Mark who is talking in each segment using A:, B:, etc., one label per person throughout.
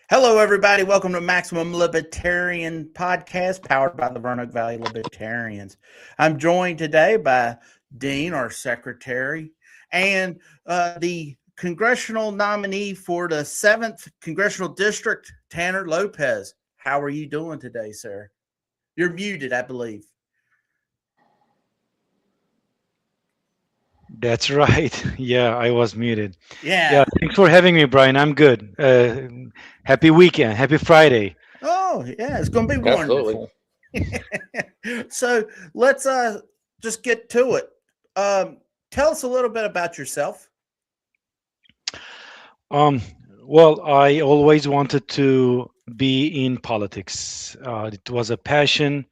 A: Hello, everybody. Welcome to Maximum Libertarian Podcast, powered by the Roanoke Valley Libertarians. I'm joined today by Dean, our secretary, and the congressional nominee for the 7th Congressional District, Taner Lopez. How are you doing today, sir? You're muted, I believe.
B: That's right. Yeah, I was muted. Yeah,
A: Yeah.
B: thanks for having me, Brian. I'm good. Happy weekend. Happy Friday.
A: Oh, yeah. It's going to be
C: Absolutely.
A: wonderful. So let's just get to it. Tell us a little bit about yourself.
B: Um, well, I always wanted to be in politics. It was a passion.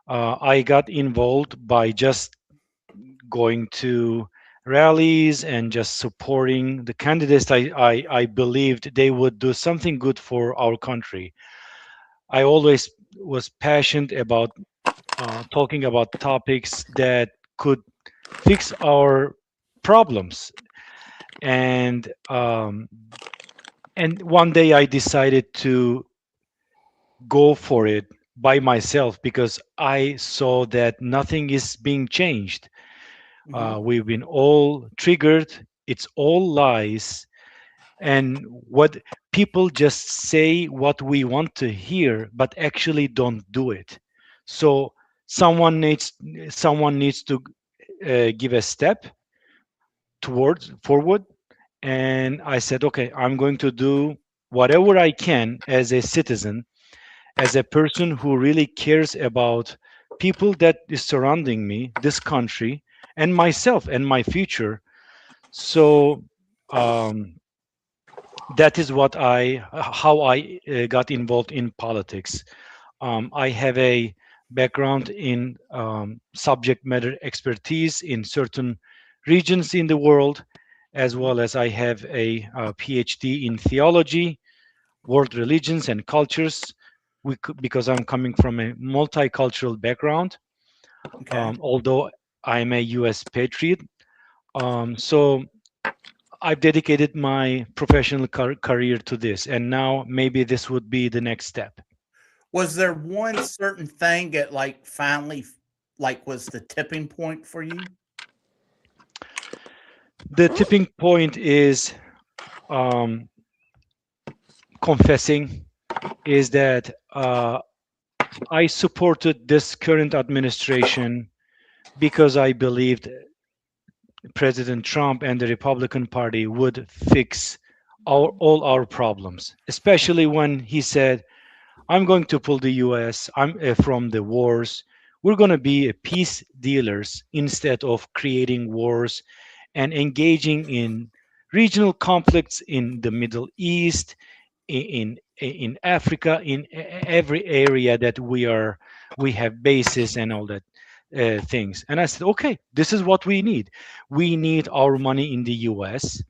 B: I got involved by just going to rallies and just supporting the candidates. I believed they would do something good for our country. I always was passionate about talking about topics that could fix our problems. And one day I decided to go for it by myself because I saw that nothing is being changed.
A: Mm-hmm.
B: We've been all triggered. It's all lies. And what people just say what we want to hear, but actually don't do it. So someone needs someone needs to give a step towards forward, and I said, okay, I'm going to do whatever I can as a citizen, as a person who really cares about people that is surrounding me, this country, and myself and my future. So um, that is what I how I got involved in politics. I have a background in subject matter expertise in certain regions in the world, as well as I have a, PhD in theology, world religions, and cultures. Because I'm coming from a multicultural background,
A: Okay.
B: although I'm a U.S. patriot. So I've dedicated my professional career to this, and now maybe this would be the next step.
A: Was there one certain thing that finally was the tipping point for you?
B: The tipping point is um, confessing is that I supported this current administration because I believed President Trump and the Republican Party would fix all our problems, especially when he said, I'm going to pull the US from the wars. We're going to be a peace dealers instead of creating wars and engaging in regional conflicts in the Middle East, in Africa, in every area that we have bases and all that things. And I said, okay, this is what we need. We need our money in the US.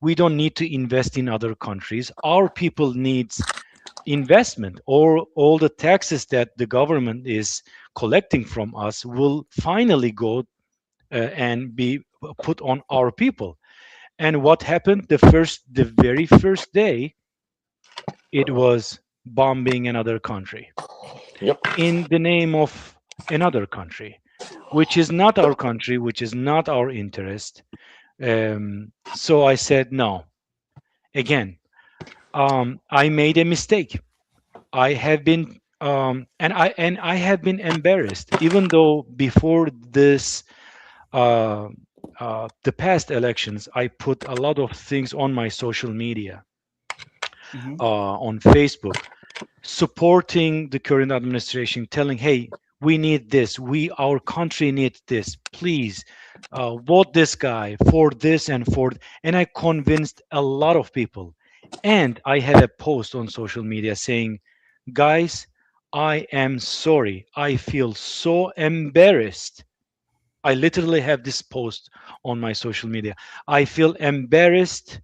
B: We don't need to invest in other countries. Our people needs investment, or all the taxes that the government is collecting from us will finally go and be put on our people. And what happened the very first day, it was bombing another country
C: Yep.
B: in the name of another country, which is not our country, which is not our interest. So I said no. Again, I made a mistake. I have been and I have been embarrassed, even though before this uh, the past elections, I put a lot of things on my social media,
A: Mm-hmm.
B: on Facebook, supporting the current administration, telling, "Hey, we need this. Our country needs this. Please, vote this guy for this and for." And I convinced a lot of people. And I had a post on social media saying, "Guys, I am sorry. I feel so embarrassed." I literally have this post on my social media. I feel embarrassed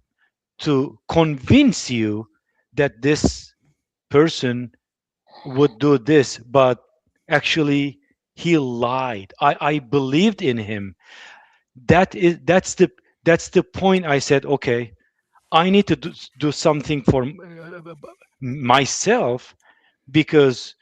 B: to convince you that this person would do this, but actually he lied. I believed in him. That's the point. I said, okay, I need to do something for myself, because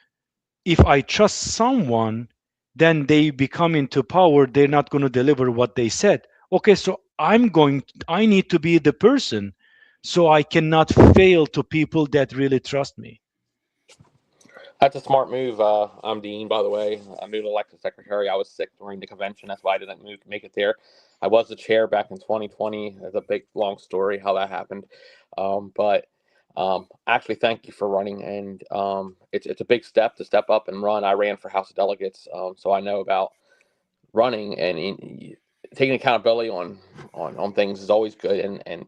B: if I trust someone, then they become into power, they're not going to deliver what they said. Okay, so I need to be the person, so I cannot fail to people that really trust me.
C: That's a smart move. I'm Dean, by the way. I'm newly elected secretary. I was sick during the convention. That's why I didn't make it there. I was the chair back in 2020. It's a big, long story how that happened. But actually, thank you for running. And it's a big step to step up and run. I ran for House of Delegates, so I know about running and taking accountability on things is always good. And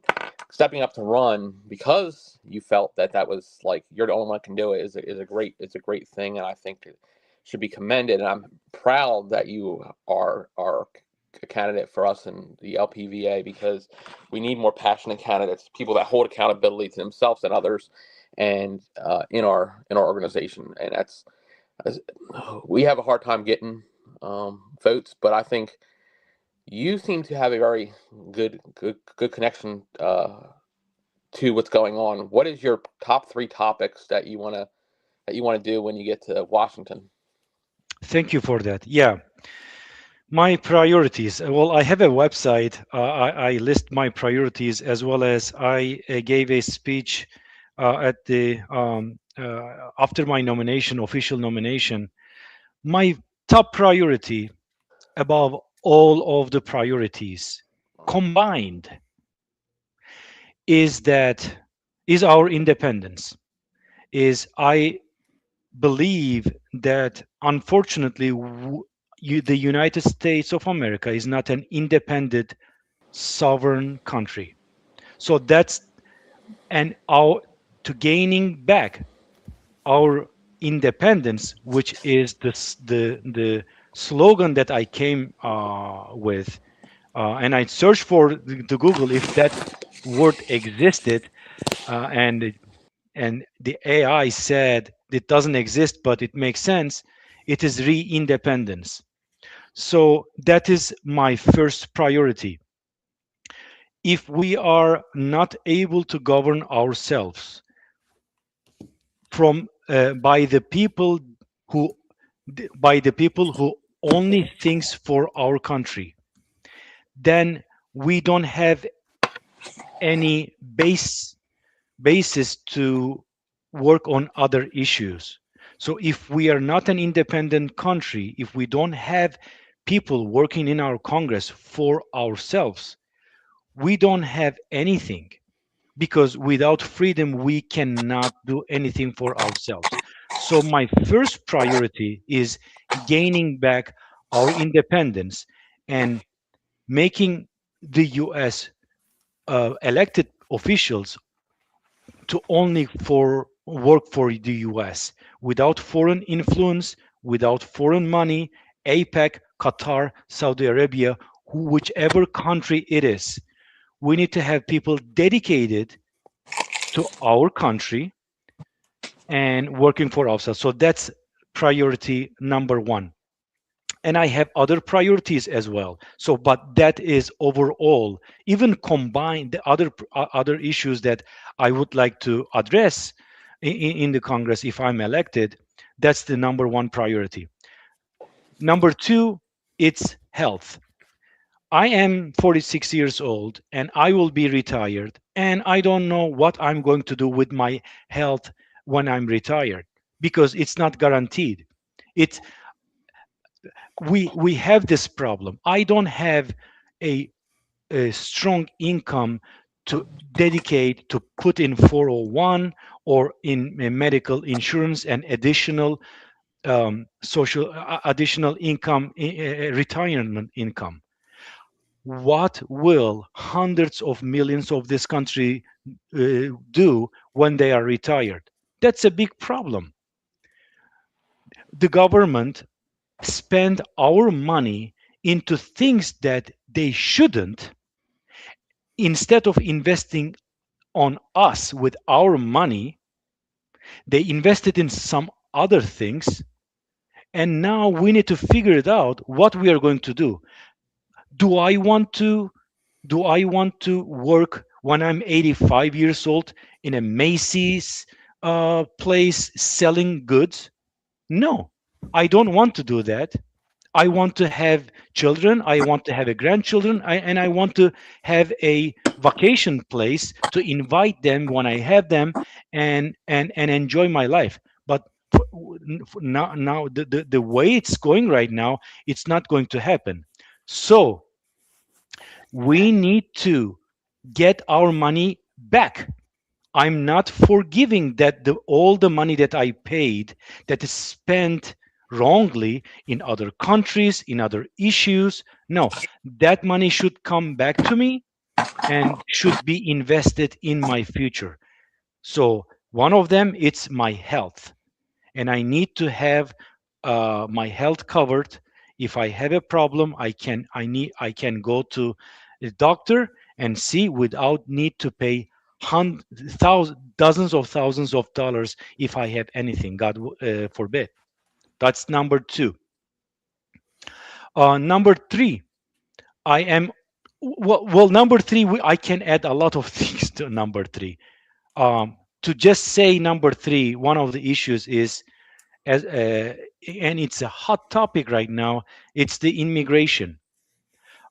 C: stepping up to run because you felt that was like you're the only one can do it is a great thing, and I think it should be commended. And I'm proud that you are a candidate for us in the LPVA, because we need more passionate candidates, people that hold accountability to themselves and others, and in our organization. And we have a hard time getting votes, but I think you seem to have a very good connection to what's going on. What is your top 3 topics that you want to do when you get to Washington?
B: Thank you for that. Yeah, my priorities. Well, I have a website. I list my priorities, as well as I gave a speech at the after my nomination, official nomination. My top priority above all of the priorities combined is our independence. Is I believe that unfortunately the United States of America is not an independent sovereign country. So that's and our to gaining back our independence, which is the slogan that I came with, and I searched for the Google if that word existed, and the AI said it doesn't exist, but it makes sense. It is re-independence. So that is my first priority. If we are not able to govern ourselves from who by the people who only thinks for our country, then we don't have any basis to work on other issues. So if we are not an independent country, if we don't have people working in our Congress for ourselves, we don't have anything, because without freedom we cannot do anything for ourselves. So my first priority is gaining back our independence and making the US elected officials to only for work for the US, without foreign influence, without foreign money. APEC, Qatar, Saudi Arabia, whichever country it is, we need to have people dedicated to our country and working for ourselves. So that's priority number one. And I have other priorities as well. So, but that is overall, even combine the other issues that I would like to address in the Congress if I'm elected. That's the number one priority. Number two, it's health. I am 46 years old and I will be retired, and I don't know what I'm going to do with my health when I'm retired, because it's not guaranteed. It's we have this problem. I don't have a, a strong income to dedicate to put in 401 or in medical insurance and additional additional income, retirement income. What will hundreds of millions of this country do when they are retired? That's a big problem. The government spend our money into things that they shouldn't. Instead of investing on us with our money, they invested in some other things, and now we need to figure it out what we are going to do. Do I want to do i want to work when I'm 85 years old in a Macy's place selling goods? No, I don't want to do that. I want to have children. I want to have a grandchildren, and I want to have a vacation place to invite them when I have them, and enjoy my life. But now the way it's going right now, it's not going to happen. So we need to get our money back. I'm not forgiving that all the money that I paid that is spent wrongly in other countries, in other issues. No, that money should come back to me and should be invested in my future. So one of them, it's my health, and I need to have my health covered. If I have a problem, I can go to a doctor and see without need to pay dozens of thousands of dollars if I have anything. God forbid. That's number two. Number three, I am well. Number three, I can add a lot of things to number three. To just say number three, one of the issues is as and it's a hot topic right now. It's the immigration.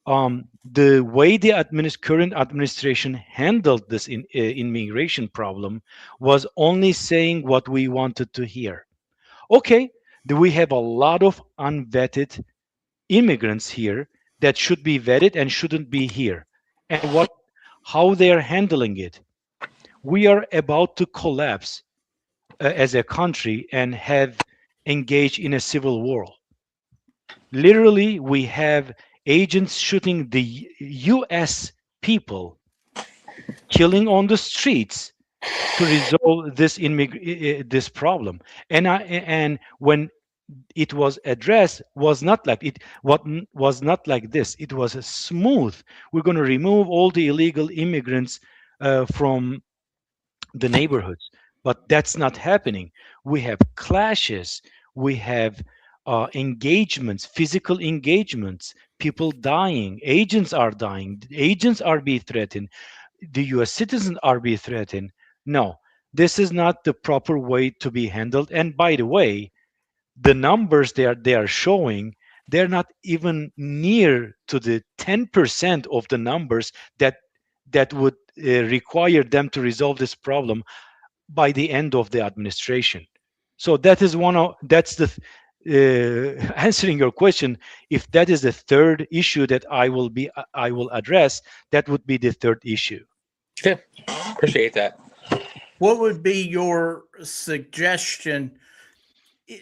B: The way the current administration handled this immigration problem was only saying what we wanted to hear. Okay, we have a lot of unvetted immigrants here that should be vetted and shouldn't be here, and how they are handling it. We are about to collapse as a country and have engaged in a civil war. Literally, we have agents shooting the US people, killing on the streets to resolve this problem. And when it was addressed, was not like it what was not like this. It was a smooth. We're going to remove all the illegal immigrants from the neighborhoods, but that's not happening. We have clashes, we have engagements, physical engagements, people dying, agents are dying, agents are being threatened, the US citizens are being threatened. No, this is not the proper way to be handled. And by the way, the numbers they are showing, they're not even near to the 10% of the numbers that would require them to resolve this problem by the end of the administration. So that is that's the answering your question. If that is the third issue that I will address, that would be the third issue.
C: Yeah, appreciate that.
A: What would be your suggestion?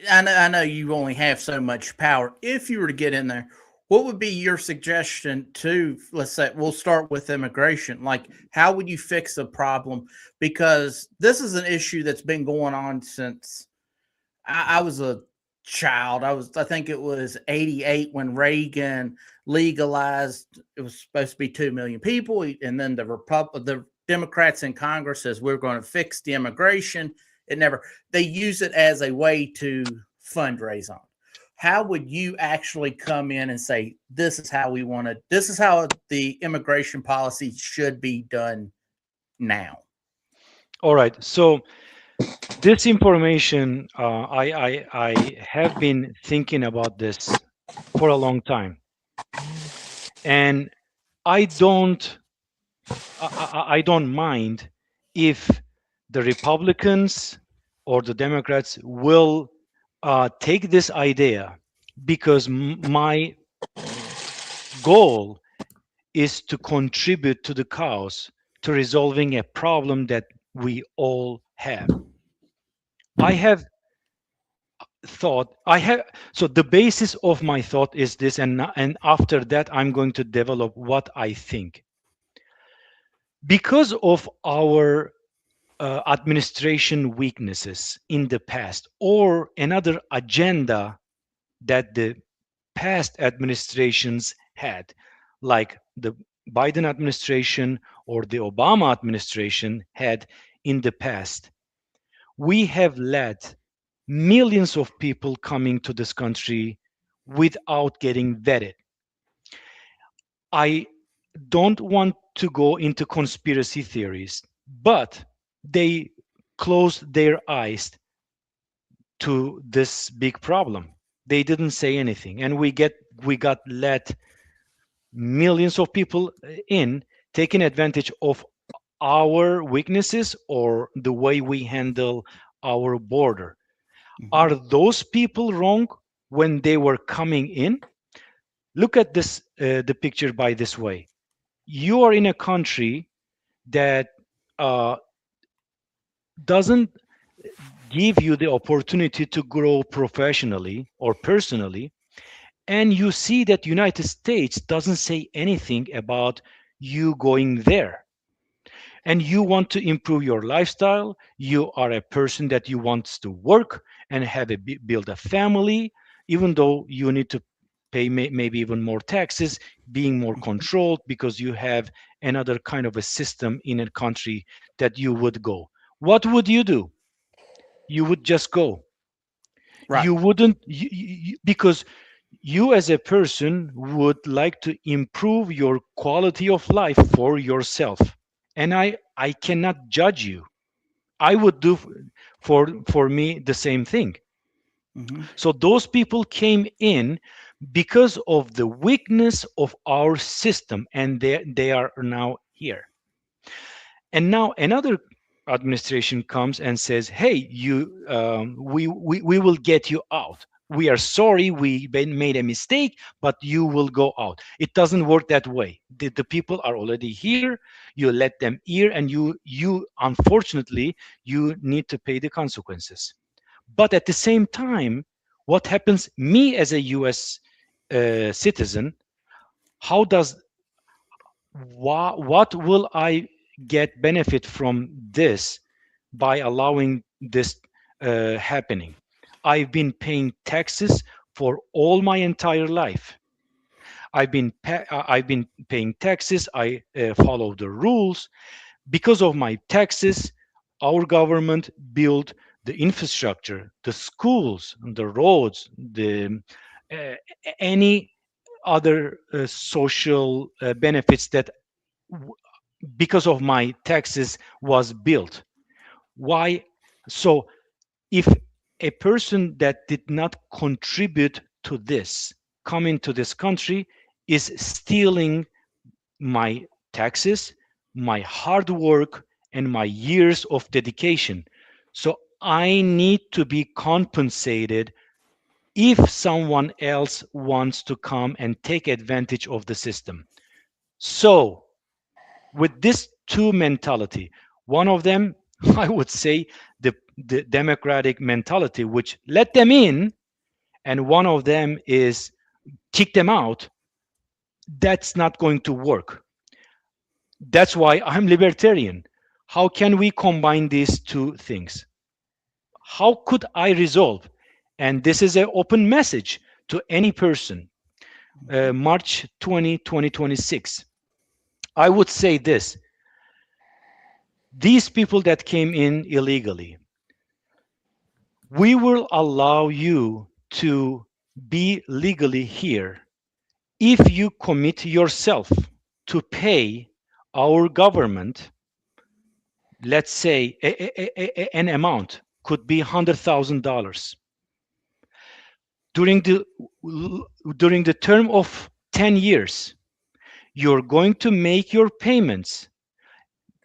A: I know you only have so much power. If you were to get in there, what would be your suggestion to, let's say, we'll start with immigration. Like, how would you fix the problem? Because this is an issue that's been going on since I was a child. I think it was 88 when Reagan legalized. It was supposed to be 2 million people. And then the Democrats in Congress says, we're going to fix the immigration. It never, they use it as a way to fundraise on. How would you actually come in and say, this is how this is how the immigration policy should be done now?
B: All right. So this information, I have been thinking about this for a long time. And I don't mind if the Republicans or the Democrats will take this idea, because my goal is to contribute to the cause, to resolving a problem that we all have. So the basis of my thought is this, and after that I'm going to develop what I think. Because of our administration weaknesses in the past, or another agenda that the past administrations had, like the Biden administration or the Obama administration had in the past, we have led millions of people coming to this country without getting vetted. I don't want to go into conspiracy theories, but they closed their eyes to this big problem. They didn't say anything, and we got let millions of people in, taking advantage of our weaknesses or the way we handle our border.
A: Mhm.
B: Are those people wrong when they were coming in? Look at this, the picture by this way. You are in a country that uh, doesn't give you the opportunity to grow professionally or personally, and you see that United States doesn't say anything about you going there, and you want to improve your lifestyle. You are a person that you wants to work and have build a family, even though you need to pay maybe even more taxes, being more
A: Mhm.
B: controlled because you have another kind of a system in a country that you would go. What would you do? You would just go.
A: Right.
B: You wouldn't, because you as a person would like to improve your quality of life for yourself, and I cannot judge you. I would do for me the same thing.
A: Mhm.
B: So those people came in because of the weakness of our system, and they are now here. And now another administration comes and says, hey, you we will get you out. We are sorry, we made a mistake, but you will go out. It doesn't work that way. The people are already here. You let them here, and you unfortunately you need to pay the consequences. But at the same time, what happens, me as a US citizen, how does what will I get benefit from this by allowing this happening? I've been paying taxes for all my entire life. I've been paying taxes. I follow the rules. Because of my taxes, our government built the infrastructure, the schools, the roads, the uh, any other social benefits that because of my taxes was built. Why? So if a person that did not contribute to this come into this country is stealing my taxes, my hard work, and my years of dedication. So I need to be compensated if someone else wants to come and take advantage of the system. So with this two mentality, one of them, I would say, the democratic mentality, which let them in, and one of them is kick them out. That's not going to work. That's why I'm libertarian. How can we combine these two things? How could I resolve? And this is an open message to any person. March 20, 2026. I would say this: these people that came in illegally, we will allow you to be legally here if you commit yourself to pay our government, let's say an amount, could be $100,000 during the term of 10 years. You're going to make your payments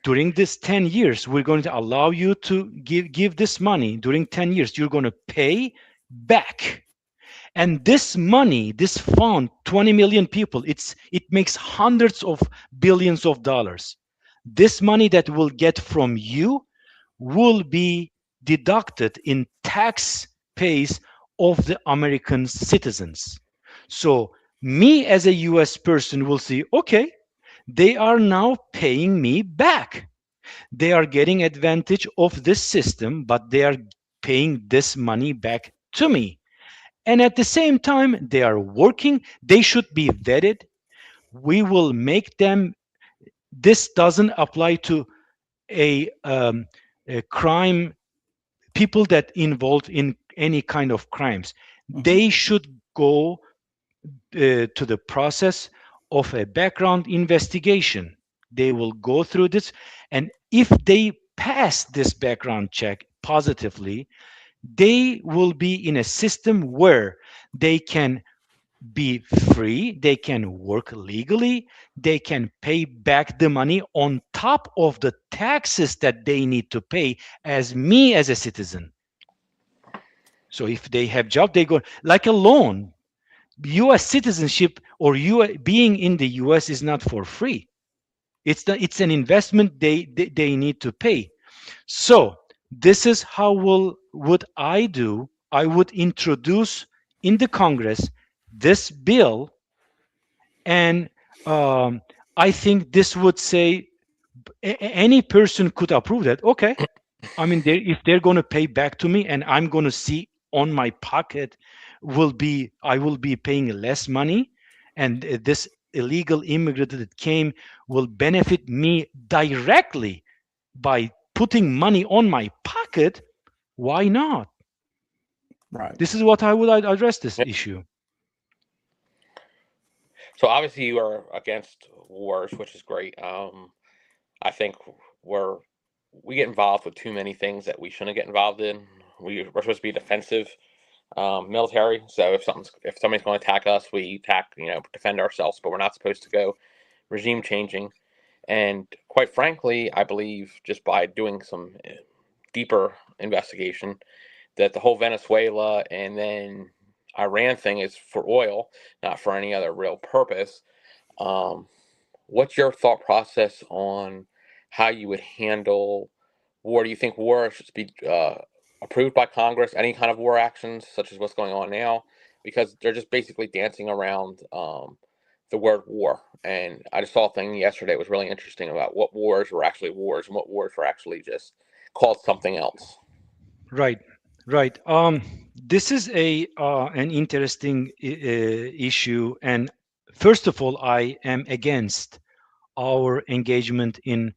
B: during this 10 years. We're going to allow you to give this money during 10 years. You're going to pay back. And this money, this fund, 20 million people, it makes hundreds of billions of dollars. This money that we'll get from you will be deducted in tax pays of the American citizens. So me as a US person will see, okay, they are now paying me back. They are getting advantage of this system, but they are paying this money back to me. And at the same time, they are working. They should be vetted. We will make them. This doesn't apply to a crime, people that involved in any kind of crimes.
A: Mhm.
B: They should go to the process of a background investigation. They will go through this, and if they pass this background check positively, they will be in a system where they can be free, they can work legally, they can pay back the money on top of the taxes that they need to pay as me as a citizen. So if they have job, they go like a loan. US citizenship or you being in the US is not for free. It's an investment they need to pay. So this is how would I do. I would introduce in the Congress this bill, and I think this would say any person could approve that. Okay, I mean, if they're going to pay back to me, and I'm going to see on my pocket I will be paying less money, and this illegal immigrant that came will benefit me directly by putting money on my pocket. Why not?
A: Right.
B: This is what I would address this issue.
C: So obviously you are against wars, which is great. I think we get involved with too many things that we shouldn't get involved in. We're supposed to be defensive military. So if somebody's going to attack us, we attack, defend ourselves. But we're not supposed to go regime changing. And quite frankly, I believe just by doing some deeper investigation that the whole Venezuela and then Iran thing is for oil, not for any other real purpose. What's your thought process on how you would handle war? Do you think war should be approved by Congress, any kind of war actions, such as what's going on now? Because they're just basically dancing around the word war. And I just saw a thing yesterday that was really interesting about what wars were actually wars and what wars were actually just called something else.
B: Right. This is an interesting issue, and first of all, I am against our engagement in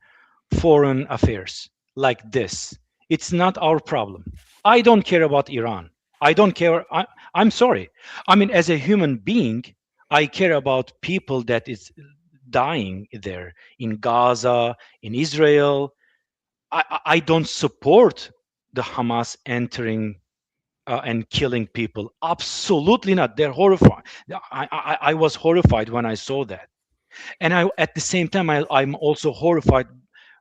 B: foreign affairs like this. It's not our problem. I don't care about Iran. I don't care. I'm sorry. I mean, as a human being, I care about people that is dying there in Gaza, in Israel. I don't support the Hamas entering and killing people. Absolutely not. They're horrified. I was horrified when I saw that. And at the same time, I'm also horrified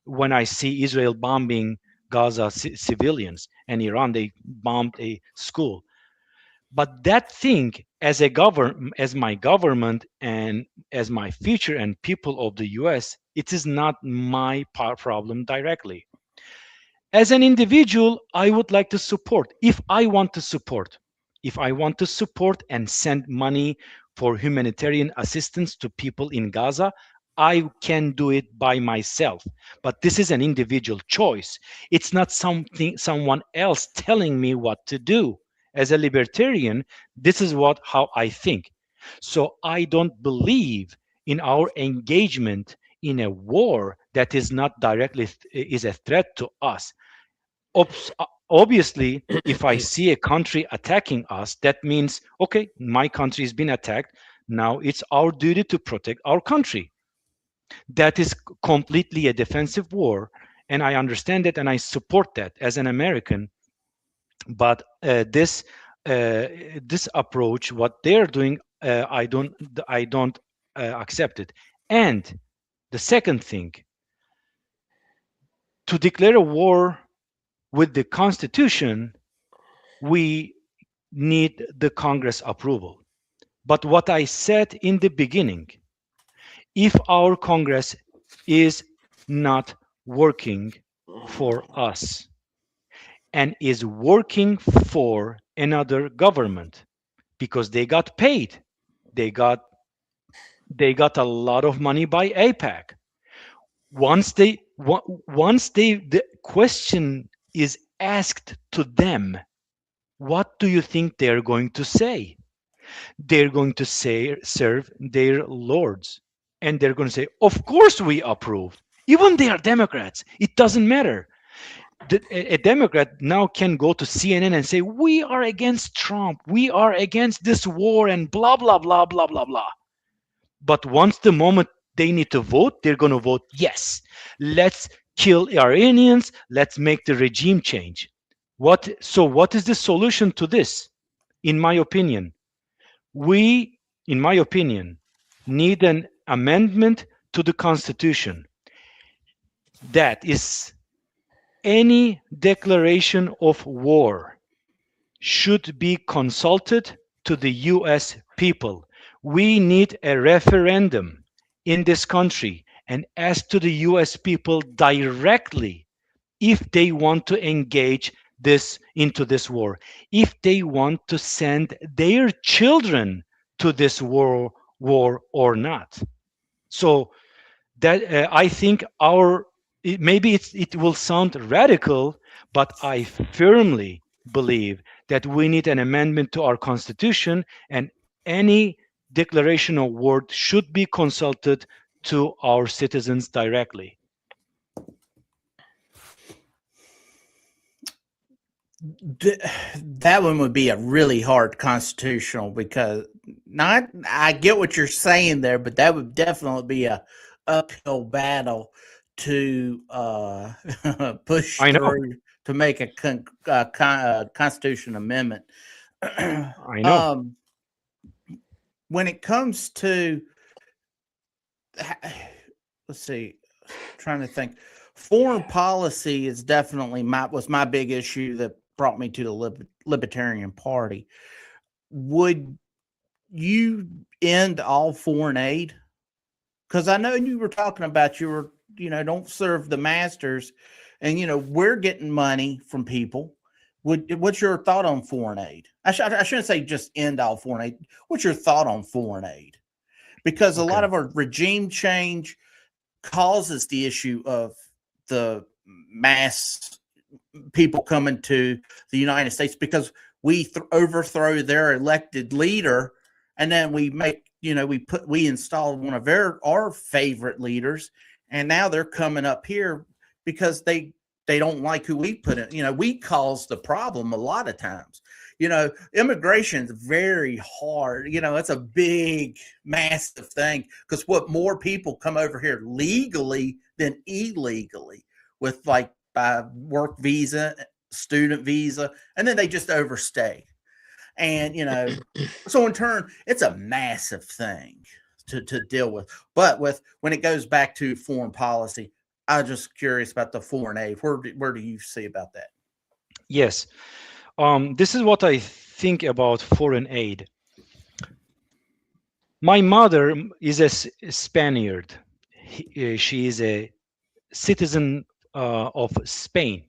B: when I see Israel bombing Gaza civilians, and Iran, they bombed a school. But that thing, as my government and as my future and people of the US, it is not my problem directly. As an individual, I would like to support. If I want to support and send money for humanitarian assistance to people in Gaza, I can do it by myself. But this is an individual choice. It's not someone else telling me what to do. As a libertarian, this is how I think. So I don't believe in our engagement in a war that is not directly is a threat to us. Obviously, if I see a country attacking us, that means, okay, my country has been attacked. Now it's our duty to protect our country. That is completely a defensive war, and I understand it and I support that as an American. But this approach, what they're doing, I don't accept it. And the second thing, to declare a war with the Constitution, we need the Congress approval. But what I said in the beginning, if our Congress is not working for us and is working for another government because they got paid, they got a lot of money by AIPAC. Once the question is asked to them, what do you think they're going to say? They're going to serve their lords, and they're going to say, of course we approve. Even they are Democrats, it doesn't matter. A Democrat now can go to CNN and say, we are against Trump, we are against this war, and blah blah blah blah blah blah. But once the moment they need to vote, they're going to vote yes. Let's kill Iranians, let's make the regime change. What is the solution to this? In my opinion, we, in my opinion, need an amendment to the Constitution that is any declaration of war should be consulted to the US people. We need a referendum in this country and ask to the US people directly if they want to engage into this war, if they want to send their children to this war or not. So that I think maybe it will sound radical, but I firmly believe that we need an amendment to our constitution, and any declaration of war should be consulted to our citizens directly.
A: That one would be a really hard constitutional, because I get what you're saying there, but that would definitely be a uphill battle to push through to make a constitution amendment.
B: I know.
A: When it comes to, let's see, trying to think, foreign policy is definitely was my big issue that brought me to the Libertarian Party. Would you end all foreign aid? Because I know you were talking about don't serve the masters, and we're getting money from people. What's your thought on foreign aid? I shouldn't say just end all foreign aid. What's your thought on foreign aid? Because a lot of our regime change causes the issue of the mass people coming to the United States, because we overthrow their elected leader, and then we make we install one of our favorite leaders, and now they're coming up here because they don't like who we put in. We cause the problem a lot of times. Immigration is very hard. It's a big, massive thing, because more people come over here legally than illegally, with by work visa, student visa, and then they just overstay. And, so in turn, it's a massive thing to deal with. But when it goes back to foreign policy, I'm just curious about the foreign aid. Where do you see about that?
B: Yes. This is what I think about foreign aid. My mother is a Spaniard. She is a citizen of Spain.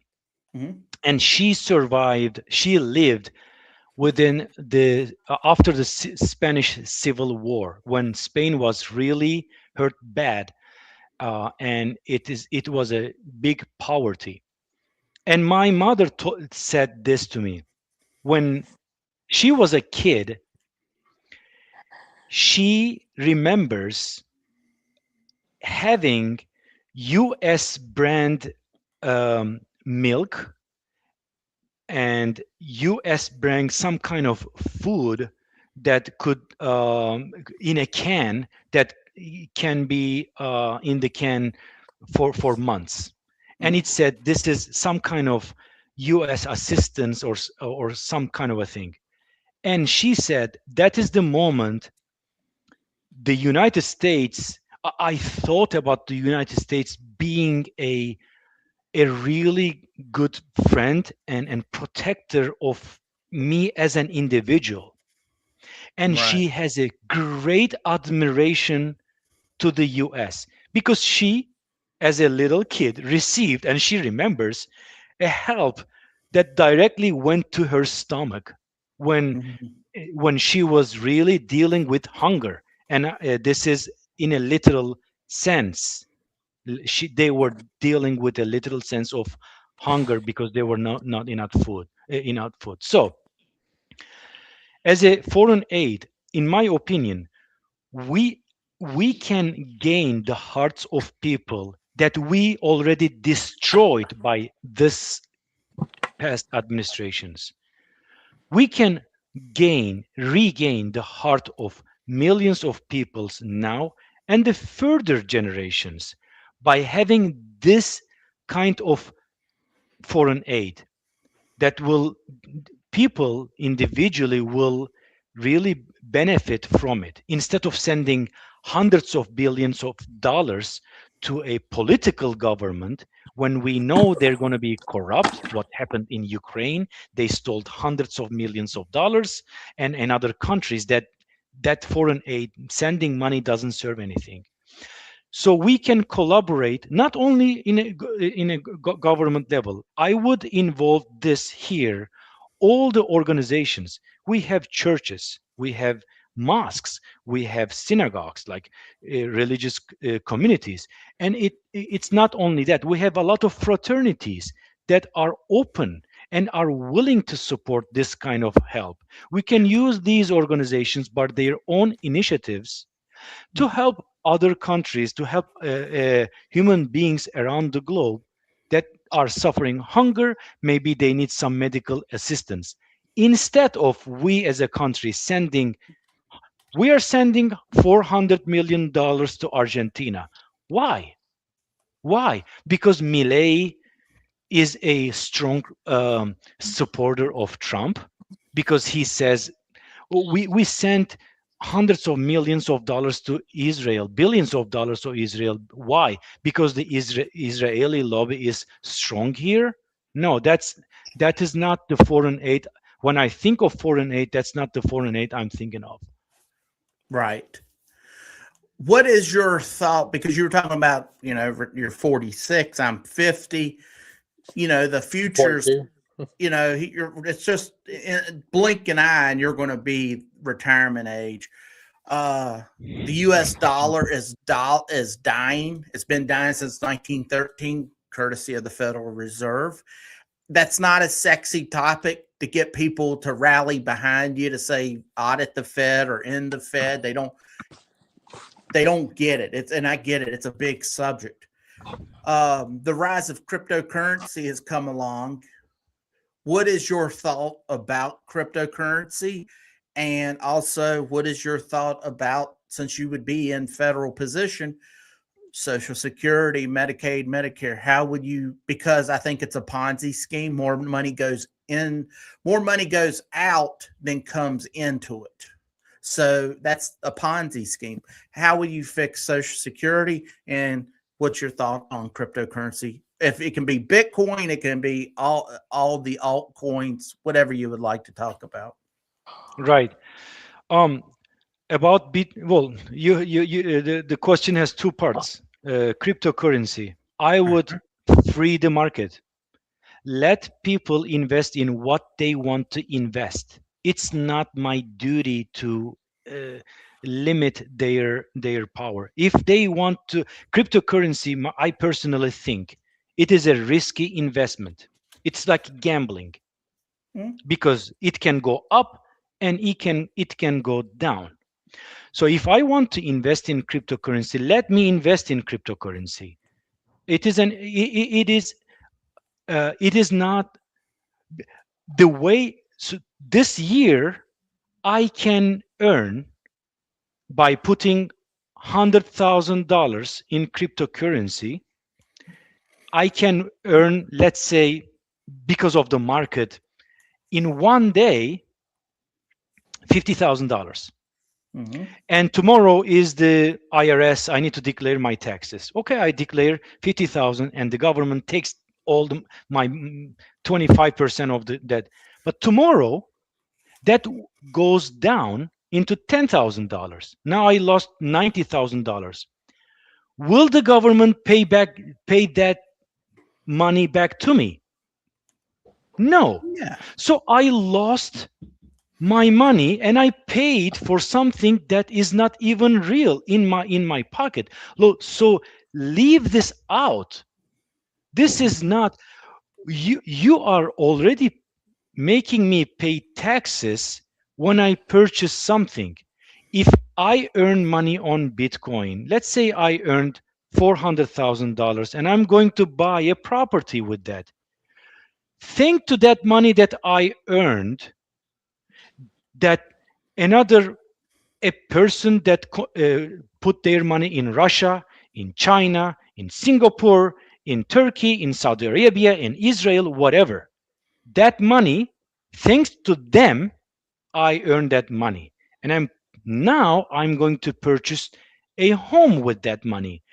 B: Mm-hmm. And she lived within after the Spanish Civil War, when Spain was really hurt bad, and it was a big poverty. And my mother said this to me. When she was a kid, she remembers having US brand milk and US brand some kind of food that could in a can that can be in the can for months. And it said this is some kind of US assistance or some kind of a thing. And she said that is the moment the United States, I thought about the United States being a really good friend and protector of me as an individual. And right. She has a great admiration to the US because she, as a little kid, received, and she remembers, a help that directly went to her stomach when she was really dealing with hunger. And this is in a literal sense. They were dealing with a literal sense of hunger because they were not enough food. So, as a foreign aid, in my opinion, we can gain the hearts of people that we already destroyed by this past administrations. We can regain the heart of millions of peoples now and the further generations by having this kind of foreign aid that will, people individually will really benefit from it, instead of sending hundreds of billions of dollars to a political government when we know they're going to be corrupt. What happened in Ukraine, they stole hundreds of millions of dollars, and in other countries, that foreign aid, sending money, doesn't serve anything. So we can collaborate not only in a government level. I would involve this here, all the organizations. We have churches, we have mosques, we have synagogues, like religious communities, and it's not only that. We have a lot of fraternities that are open and are willing to support this kind of help. We can use these organizations by their own initiatives to help other countries, to help human beings around the globe that are suffering hunger. Maybe they need some medical assistance. Instead of we as a country we are sending $400 million to Argentina. Why? Why? Because Milei is a strong supporter of Trump, because he says we sent hundreds of millions of dollars to Israel, billions of dollars to Israel. Why? Because the Israeli lobby is strong here? No, that is not the foreign aid. When I think of foreign aid, that's not the foreign aid I'm thinking of.
A: Right. What is your thought? Because you were talking about, you're 46, I'm 50. The future's,
C: 42.
A: it's just blink an eye and you're going to be retirement age. The U.S. dollar is dying. It's been dying since 1913, courtesy of the Federal Reserve. That's not a sexy topic to get people to rally behind you, to say audit the Fed or end the Fed. They don't get it. And I get it. It's a big subject. The rise of cryptocurrency has come along. What is your thought about cryptocurrency? And also, what is your thought about, since you would be in federal position, Social Security, Medicaid, Medicare? How would you, because I think it's a Ponzi scheme. More money goes in, more money goes out than comes into it. So that's a Ponzi scheme. How will you fix Social Security? And what's your thought on cryptocurrency? If it can be Bitcoin, it can be all the altcoins, whatever you would like to talk about.
B: Right. About the question has two parts. Cryptocurrency. I would free the market. Let people invest in what they want to invest. It's not my duty to limit their power. If they want to, cryptocurrency, I personally think it is a risky investment. It's like gambling, because it can go up and it can go down. So if I want to invest in cryptocurrency, let me invest in cryptocurrency. It is not the way. So this year I can earn, by putting $100,000 in cryptocurrency, I can earn, let's say, because of the market, in one day, $50,000. And tomorrow is the IRS. I need to declare my taxes. Okay, I declare 50,000, and the government takes all my 25% of that. But tomorrow, that goes down into $10,000. Now I lost $90,000. Will the government pay that money back to me? No.
A: Yeah.
B: So I lost my money, and I paid for something that is not even real in my pocket. So leave this out. This is not, you are already making me pay taxes when I purchase something. If I earn money on Bitcoin, let's say I earned $400,000 and I'm going to buy a property with that. Think to that money that I earned, that a person that put their money in Russia, in China, in Singapore, in Turkey, in Saudi Arabia, in Israel, whatever. That money, thanks to them, I earned that money. And I'm going to purchase a home with that money.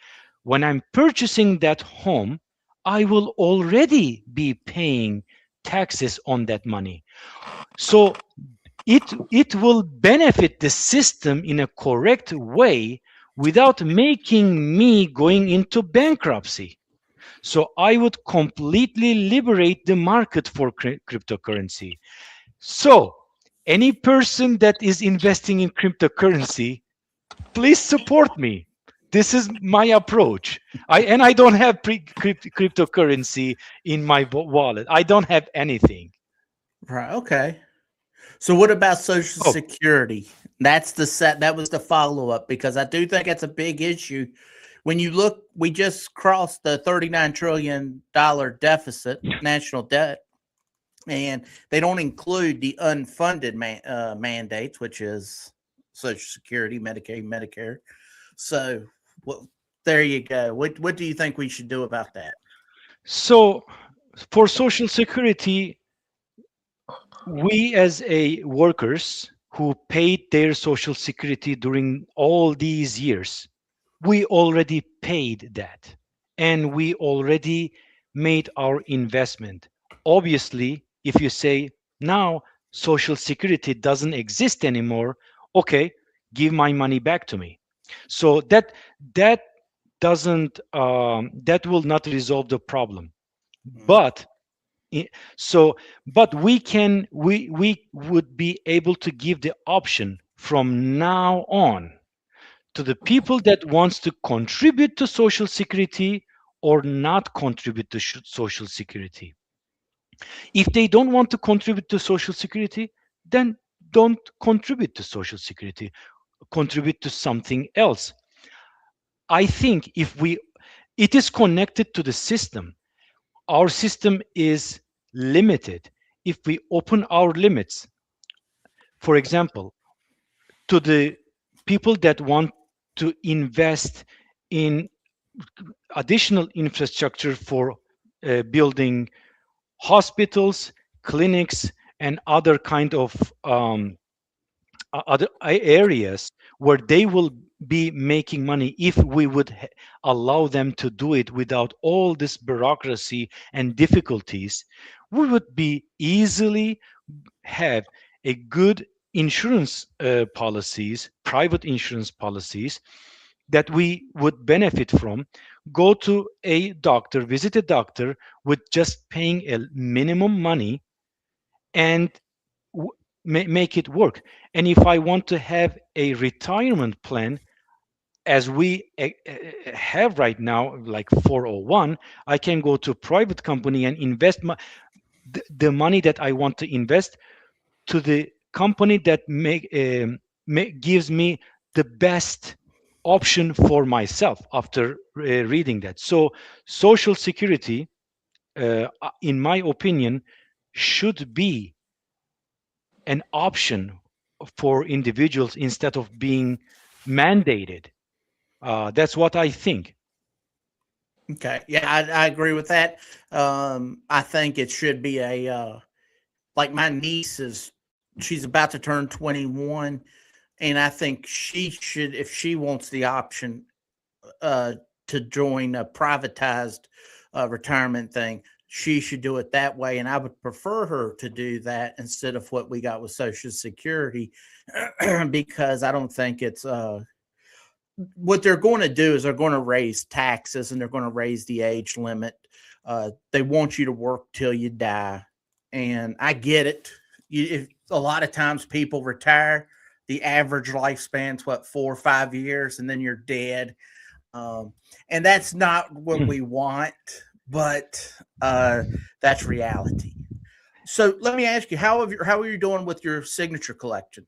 B: When I'm purchasing that home, I will already be paying taxes on that money. So it will benefit the system in a correct way without making me going into bankruptcy. So I would completely liberate the market for cryptocurrency. So any person that is investing in cryptocurrency, please support me. This is my approach. I don't have cryptocurrency in my wallet. I don't have anything.
A: Right. Okay. So what about Social
B: Oh.
A: Security? That's that was the follow-up, because I do think that's a big issue. When you look, we just crossed the $39 trillion deficit, national debt, and they don't include the unfunded mandates, which is Social Security, Medicaid, Medicare. So there you go. What do you think we should do about that?
B: So for Social Security, we as a workers who paid their Social Security during all these years, we already paid that, and we already made our investment. Obviously, if you say now Social Security doesn't exist anymore, okay, give my money back to me. So that doesn't that will not resolve the problem. But so but we would be able to give the option from now on to the people that wants to contribute to Social Security or not contribute to Social Security. If they don't want to contribute to Social Security, then don't contribute to Social Security. Contribute to something else. I think it is connected to the system. Our system is limited. If we open our limits, for example, to the people that want to invest in additional infrastructure for building hospitals, clinics, and other kind of other areas where they will be making money, if we would allow them to do it without all this bureaucracy and difficulties, we would be easily have a good insurance policies, private insurance policies that we would benefit from. Go to a doctor, visit a doctor with just paying a minimum money, and make it work. And if I want to have a retirement plan, as we have right now, like 401, I can go to a private company and invest the money that I want to invest to the company that gives me the best option for myself after reading that. So Social Security, in my opinion, should be an option for individuals instead of being mandated. That's what I think.
A: Okay. Yeah, I agree with that. I think it should be like my niece she's about to turn 21, and I think she should, if she wants the option to join a privatized retirement thing, she should do it that way. And I would prefer her to do that instead of what we got with Social Security, because I don't think it's what they're going to do is they're going to raise taxes, and they're going to raise the age limit. They want you to work till you die. And I get it. A lot of times people retire, the average lifespan's 4 or 5 years, and then you're dead. And that's not what we want, but that's reality. So let me ask you, how are you doing with your signature collection?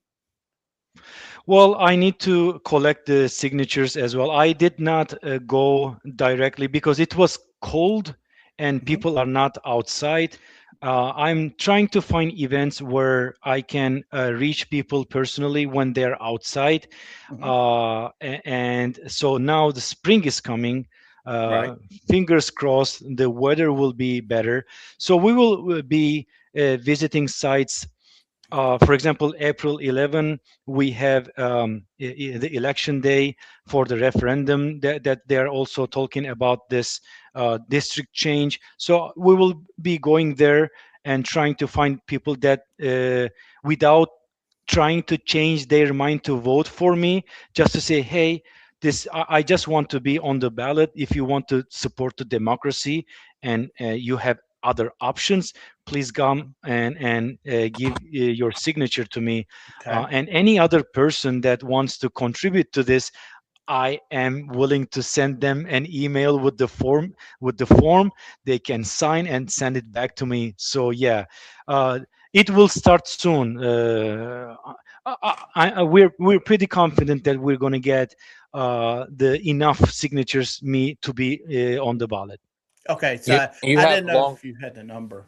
B: Well, I need to collect the signatures as well. I did not go directly because it was cold and people are not outside. I'm trying to find events where I can reach people personally when they're outside. And so now the spring is coming.
A: Right.
B: Fingers crossed, the weather will be better. So we will be visiting sites. For example, April 11, we have the election day for the referendum that they're also talking about this district change. So we will be going there and trying to find people that without trying to change their mind to vote for me, just to say, hey, this I just want to be on the ballot. If you want to support the democracy and you have other options, please come and give your signature to me.
A: Okay.
B: And any other person that wants to contribute to this, I am willing to send them an email with the form. They can sign and send it back to me. So yeah, uh, it will start soon. We're pretty confident that we're going to get the enough signatures me to be on the ballot.
A: Okay. So
C: You
A: I
C: have
A: didn't know
C: long.
A: if you had the number.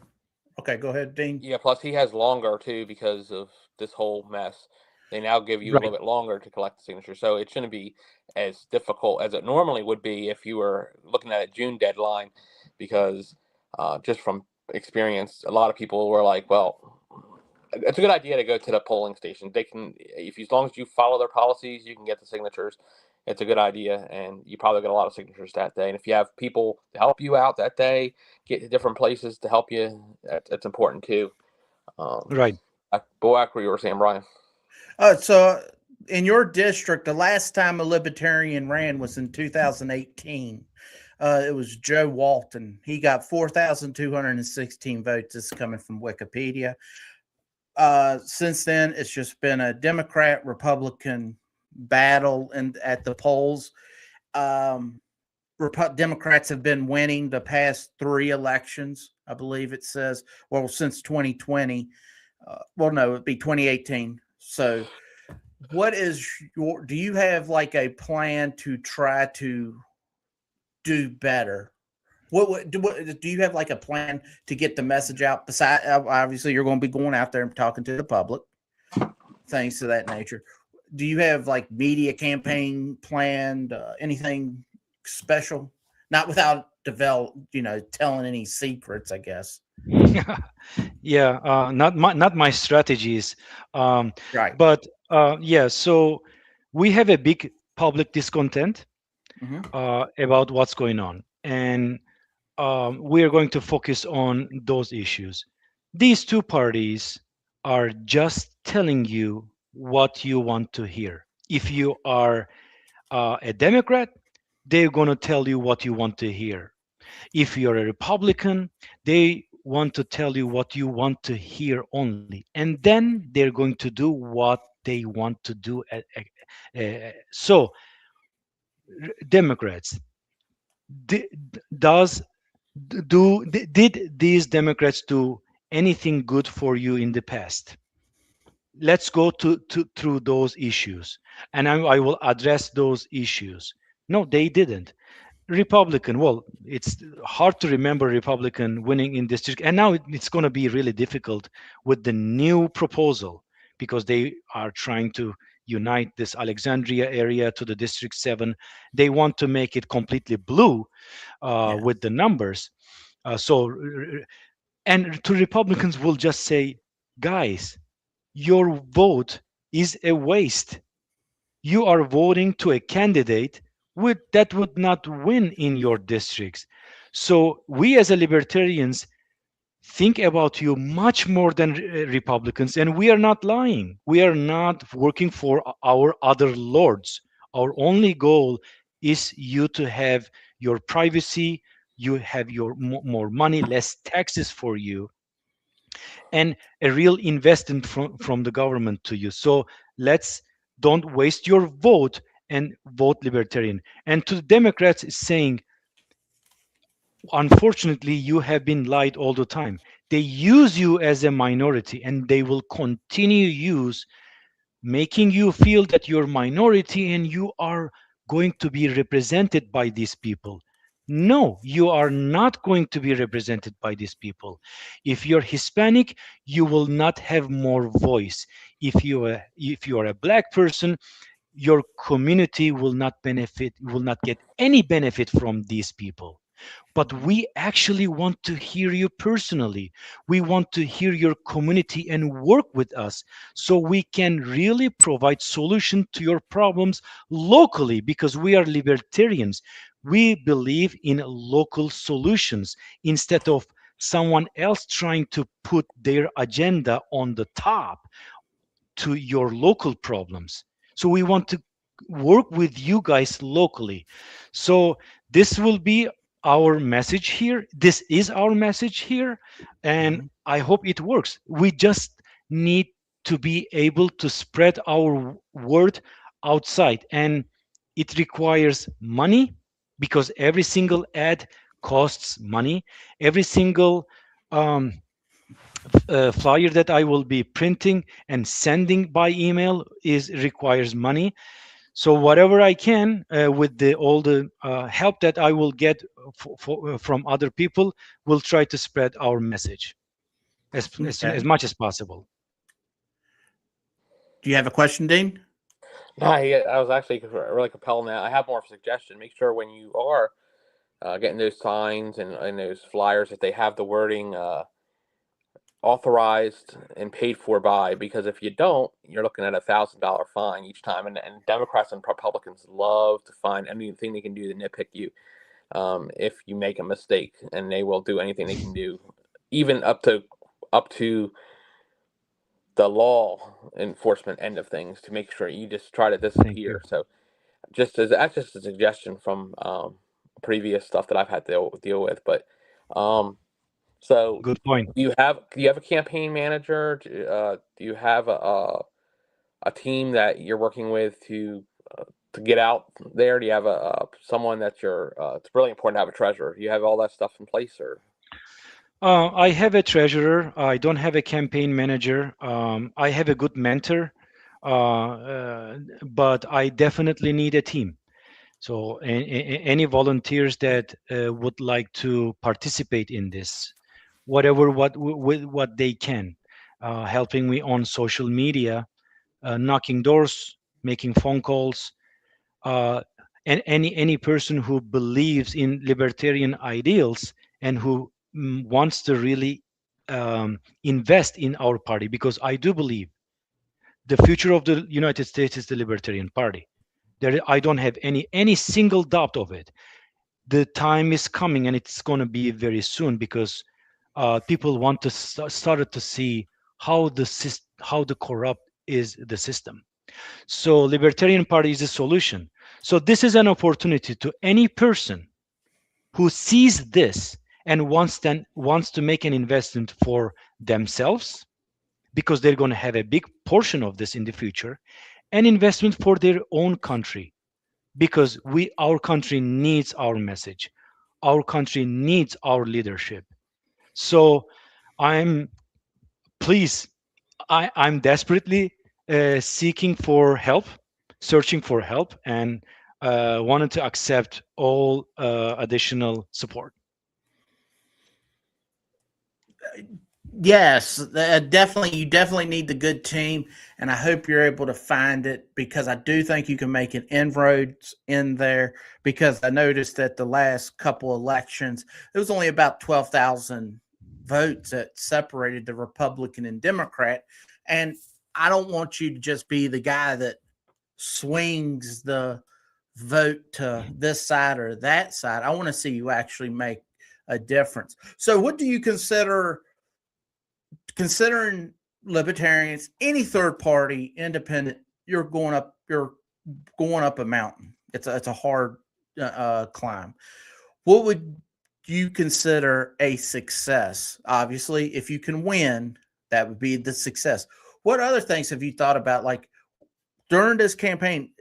A: Okay, go ahead, Dean.
C: Yeah, plus he has longer too because of this whole mess. They now give you a
B: Right.
C: little bit longer to collect the signature, so it shouldn't be as difficult as it normally would be if you were looking at a June deadline, because just from experience, a lot of people were like, "Well, it's a good idea to go to the polling station. They can, if as long as you follow their policies, you can get the signatures. It's a good idea, and you probably get a lot of signatures that day. And if you have people to help you out that day, get to different places to help you, that's important too." Um,
B: Right.
C: Back where you were saying, Brian.
A: So in your district, the last time a libertarian ran was in 2018. It was Joe Walton. He got 4,216 votes. This is coming from Wikipedia. Since then, it's just been a Democrat Republican battle at the polls. Democrats have been winning the past 3 elections, I believe it says. Well, since 2020. Well, no, it'd be 2018. So, do you have like a plan to try to do better? What do you have like a plan to get the message out? Besides, obviously, you're going to be going out there and talking to the public, things of that nature. Do you have like media campaign planned? Anything special? Not without telling any secrets, I guess.
B: Yeah, not my strategies,
A: Right.
B: but yeah. So we have a big public discontent
A: Mm-hmm.
B: about what's going on, and we are going to focus on those issues. These two parties are just telling you what you want to hear. If you are a Democrat, they're going to tell you what you want to hear. If you're a Republican, they want to tell you what you want to hear only. And then they're going to do what they want to do. So, Democrats, di- does did these Democrats do anything good for you in the past? Let's go through those issues, and I will address those issues. No, they didn't. Republican, well, it's hard to remember Republican winning in district, and now it's going to be really difficult with the new proposal because they are trying to unite this Alexandria area to the District 7. They want to make it completely blue
A: Yeah.
B: with the numbers. And to Republicans, will just say, guys, your vote is a waste. You are voting to a candidate that would not win in your districts. So we as a libertarians think about you much more than Republicans, and we are not lying. We are not working for our other lords. Our only goal is you to have your privacy, you have your more money, less taxes for you, and a real investment from the government to you. So let's don't waste your vote and vote libertarian. And to the Democrats is saying, unfortunately, you have been lied all the time. They use you as a minority, and they will continue use making you feel that you're minority and you are going to be represented by these people. No, you are not going to be represented by these people. If you're Hispanic, you will not have more voice. If you are a black person, your community will not get any benefit from these people. But we actually want to hear you personally. We want to hear your community and work with us so we can really provide solution to your problems locally, because we are libertarians. We believe in local solutions instead of someone else trying to put their agenda on the top to your local problems. So we want to work with you guys locally. So this will be our message here. This is our message here. And
A: Mhm.
B: I hope it works. We just need to be able to spread our word outside. And it requires money, because every single ad costs money. Every single um, flyer that I will be printing and sending by email is requires money. So whatever I can, with the all the help that I will get from other people, will try to spread our message as
A: Okay.
B: much as possible.
A: Do you have a question, Dean?
C: No, I was actually really compelled now. I have more of a suggestion. Make sure when you are getting those signs and those flyers that they have the wording authorized and paid for by, because if you don't, you're looking at $1,000 fine each time. And Democrats and Republicans love to find anything they can do to nitpick you if you make a mistake, and they will do anything they can do, even up to the law enforcement end of things, to make sure you just try to
B: Thank you.
C: disappear. So that's just a suggestion from previous stuff that I've had to deal with. But so
B: Good point.
C: do you have a campaign manager? Do you have a team that you're working with to get out there? Do you have someone that it's really important to have a treasurer. Do you have all that stuff in place, or?
B: I have a treasurer. I don't have a campaign manager. I have a good mentor, but I definitely need a team. So any volunteers that would like to participate in this, whatever with what they can, helping me on social media, knocking doors, making phone calls, uh, and any person who believes in libertarian ideals and who wants to really invest in our party, because I do believe the future of the United States is the Libertarian Party. I don't have any single doubt of it. The time is coming, and it's going to be very soon, because people want to start to see how the corrupt is the system. So Libertarian Party is a solution. So this is an opportunity to any person who sees this and wants to make an investment for themselves, because they're going to have a big portion of this in the future, an investment for their own country, because our country needs our message. Our country needs our leadership. So I'm please, I'm desperately seeking for help, searching for help, and wanted to accept all additional support.
A: Yes, definitely. You definitely need the good team, and I hope you're able to find it, because I do think you can make an inroads in there. Because I noticed that the last couple elections, there was only about 12,000 votes that separated the Republican and Democrat, and I don't want you to just be the guy that swings the vote to this side or that side. I want to see you actually make a difference. So, what do you considering libertarians, any third party, independent? You're going up a mountain. It's a hard climb. What would you consider a success? Obviously, if you can win, that would be the success. What other things have you thought about, like during this campaign,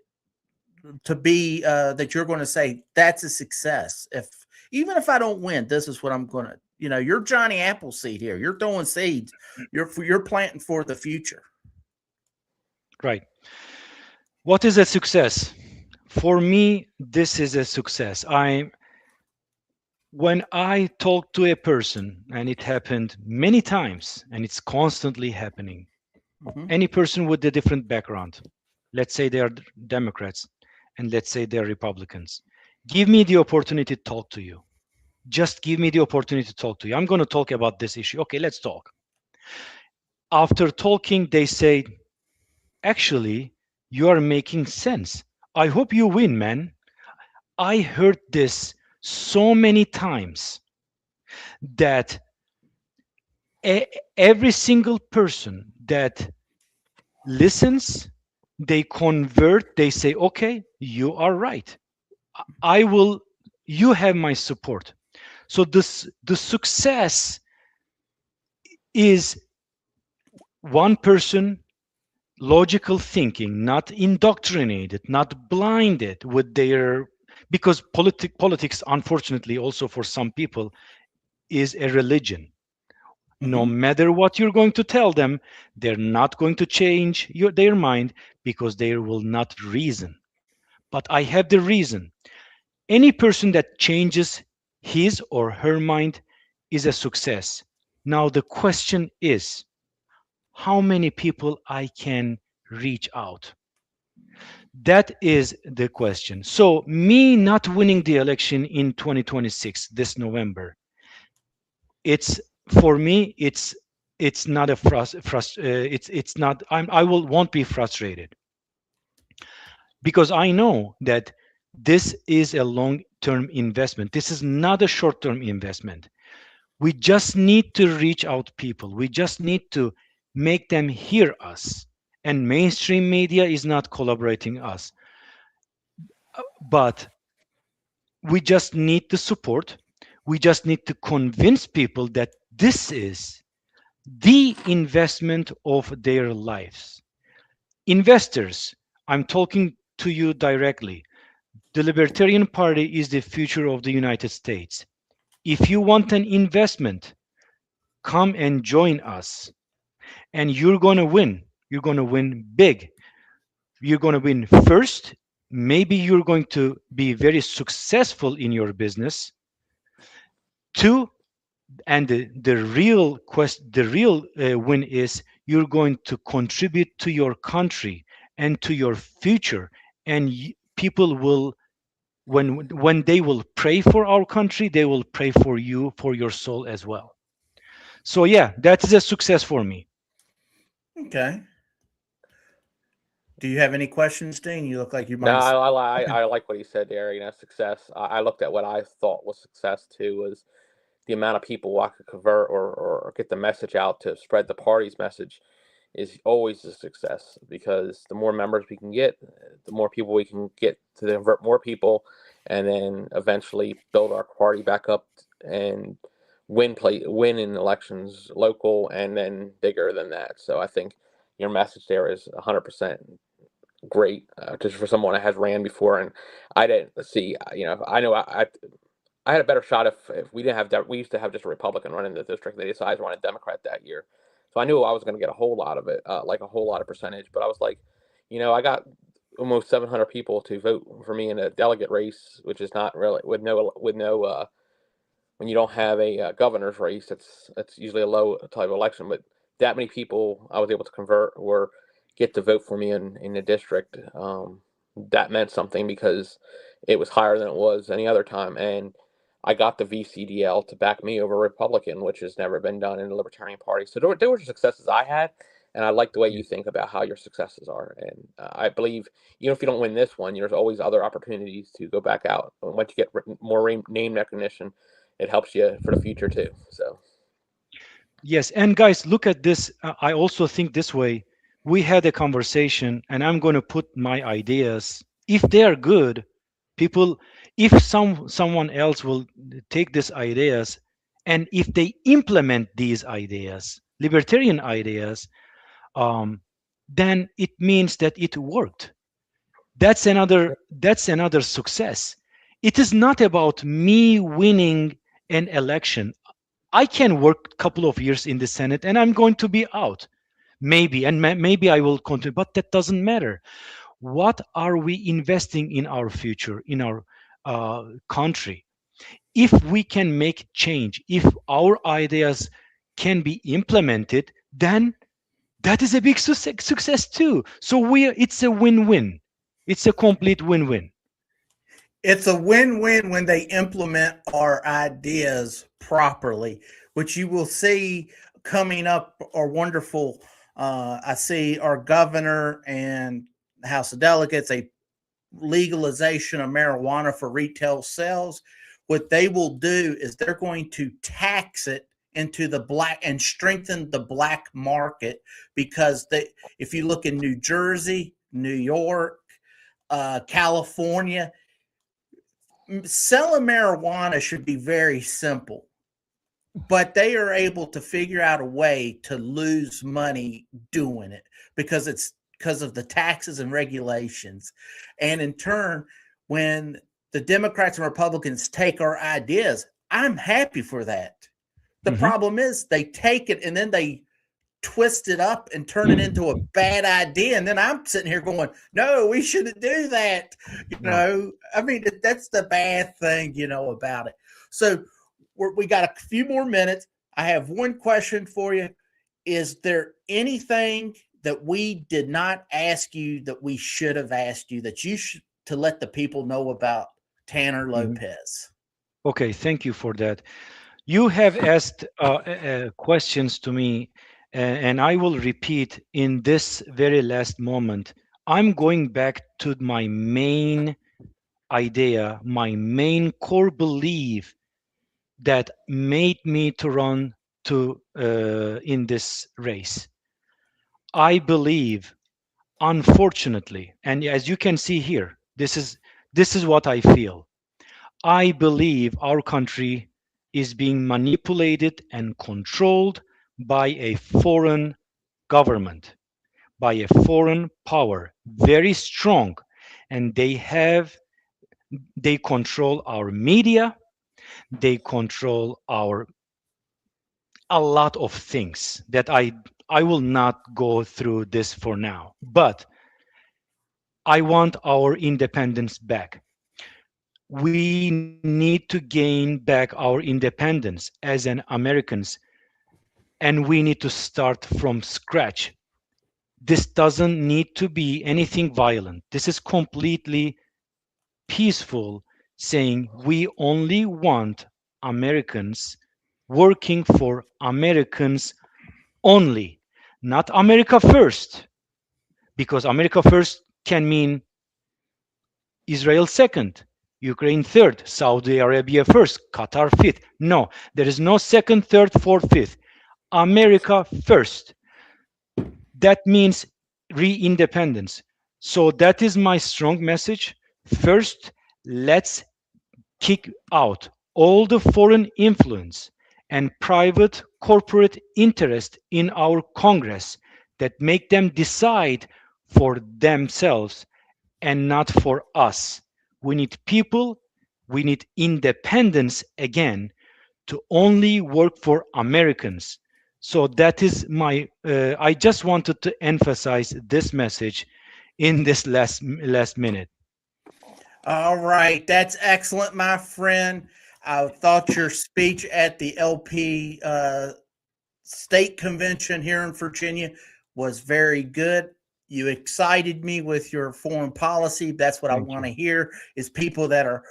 A: to be that you're going to say that's a success? If even if I don't win, this is what I'm going to. You're Johnny Appleseed here. You're throwing seeds. You're planting for the future.
B: Right. What is a success? For me, this is a success. When I talk to a person, and it happened many times, and it's constantly happening,
A: Mm-hmm.
B: any person with a different background, let's say they are Democrats, and let's say they're Republicans. Give me the opportunity to talk to you. Just give me the opportunity to talk to you. I'm going to talk about this issue. Okay, let's talk. After talking, they say, actually, you are making sense. I hope you win, man. I heard this so many times that every single person that listens, they convert, they say, okay, you are right. I will, you have my support. So the success is one person, logical thinking, not indoctrinated, not blinded with their, because politics, unfortunately, also for some people, is a religion. No matter what you're going to tell them, they're not going to change their mind because they will not reason. But I have the reason. Any person that changes his or her mind is a success. Now the question is, how many people I can reach out? That is the question. So me not winning the election in 2026 this November, it's, for me, it's not a it's not, I won't be frustrated, because I know that this is a long-term investment. This is not a short-term investment. We just need to reach out people. We just need to make them hear us. And mainstream media is not collaborating us. But we just need the support. We just need to convince people that this is the investment of their lives. Investors, I'm talking to you directly. The Libertarian Party is the future of the United States. If you want an investment, come and join us. And you're going to win. You're going to win big. You're going to win first. Maybe you're going to be very successful in your business. Two, and the real win is you're going to contribute to your country and to your future. And people will, when they will pray for our country, they will pray for you, for your soul as well. So yeah, that is a success for me.
A: Okay. Do you have any questions, Dean? You look like you might.
C: No, I like what he said there. You know, success. I looked at what I thought was success too, was the amount of people I could convert or get the message out to spread the party's message is always a success, because the more members we can get, the more people we can get to convert more people, and then eventually build our party back up and win in elections, local and then bigger than that. So I think your message there is 100% great, just for someone that has ran before. And I didn't see, you know, I know I had a better shot if we didn't have, we used to have just a Republican running the district. They decided to run a Democrat that year. So I knew I was going to get a whole lot of it, like a whole lot of percentage. But I was like, you know, I got almost 700 people to vote for me in a delegate race, which is not really with no when you don't have a governor's race, it's usually a low type of election. But that many people I was able to convert or get to vote for me in the district. That meant something, because it was higher than it was any other time. And I got the VCDL to back me over a Republican, which has never been done in the Libertarian Party. So there were successes I had, and I like the way you think about how your successes are. And I believe, even if you don't win this one, there's always other opportunities to go back out. And once you get more name recognition, it helps you for the future too. So
B: yes, and guys, look at this. I also think this way. We had a conversation, and I'm going to put my ideas, if they are good, people, if someone else will take these ideas, and if they implement these ideas, libertarian ideas, then it means that it worked. That's another success. It is not about me winning an election. I can work a couple of years in the Senate and I'm going to be out. Maybe, and maybe I will continue, but that doesn't matter. What are we investing in our future, in our country? If we can make change, if our ideas can be implemented, then that is a big success too. So it's a win-win. It's a complete win-win.
A: It's a win-win when they implement our ideas properly, which you will see coming up are wonderful. I see our governor and House of Delegates, a legalization of marijuana for retail sales. What they will do is they're going to tax it into the black and strengthen the black market, because if you look in New Jersey, New York, California, selling marijuana should be very simple, but they are able to figure out a way to lose money doing it because of the taxes and regulations. And in turn, when the Democrats and Republicans take our ideas, I'm happy for that. The problem is they take it and then they twist it up and turn it into a bad idea. And then I'm sitting here going, no, we shouldn't do that. I mean, that's the bad thing, about it. So we got a few more minutes. I have one question for you. Is there anything that we did not ask you that we should have asked you that you should to let the people know about Taner Lopez?
B: Okay, thank you for that. You have asked questions to me, and I will repeat in this very last moment. I'm going back to my main idea, my main core belief that made me to run in this race. I believe, unfortunately, and as you can see here, this is what I feel. I believe our country is being manipulated and controlled by a foreign government, by a foreign power, very strong, and they control our media, they control a lot of things that I will not go through this for now, but I want our independence back. We need to gain back our independence as an Americans, and we need to start from scratch. This doesn't need to be anything violent. This is completely peaceful, saying we only want Americans working for Americans only, not America first, because America first can mean Israel second, Ukraine third, Saudi Arabia first, Qatar fifth. No, there is no second, third, fourth, fifth. America first. That means re-independence. So that is my strong message. First, let's kick out all the foreign influence and private corporate interest in our Congress that make them decide for themselves and not for us. We need people, we need independence again to only work for Americans. So that is I just wanted to emphasize this message in this last minute.
A: All right. That's excellent, my friend. I thought your speech at the LP state convention here in Virginia was very good. You excited me with your foreign policy. That's what I want to hear, is people that are,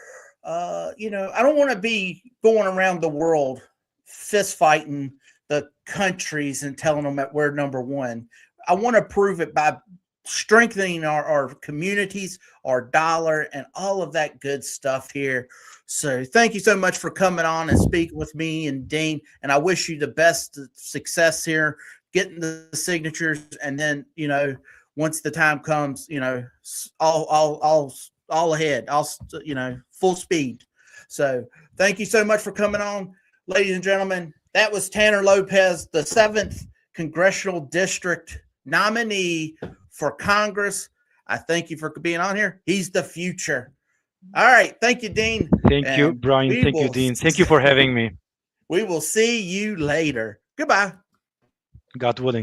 A: I don't want to be going around the world fist fighting the countries and telling them that we're number one. I want to prove it by strengthening our communities, our dollar, and all of that good stuff here. So thank you so much for coming on and speaking with me and Dean. And I wish you the best success here, getting the signatures. And then, once the time comes, all ahead, full speed. So thank you so much for coming on, ladies and gentlemen. That was Taner Lopez, the 7th Congressional District nominee for Congress. I thank you for being on here. He's the future. All right. Thank you, Dean.
B: Thank you, Brian. Thank you, Dean. Thank you for having me.
A: We will see you later. Goodbye.
B: God willing.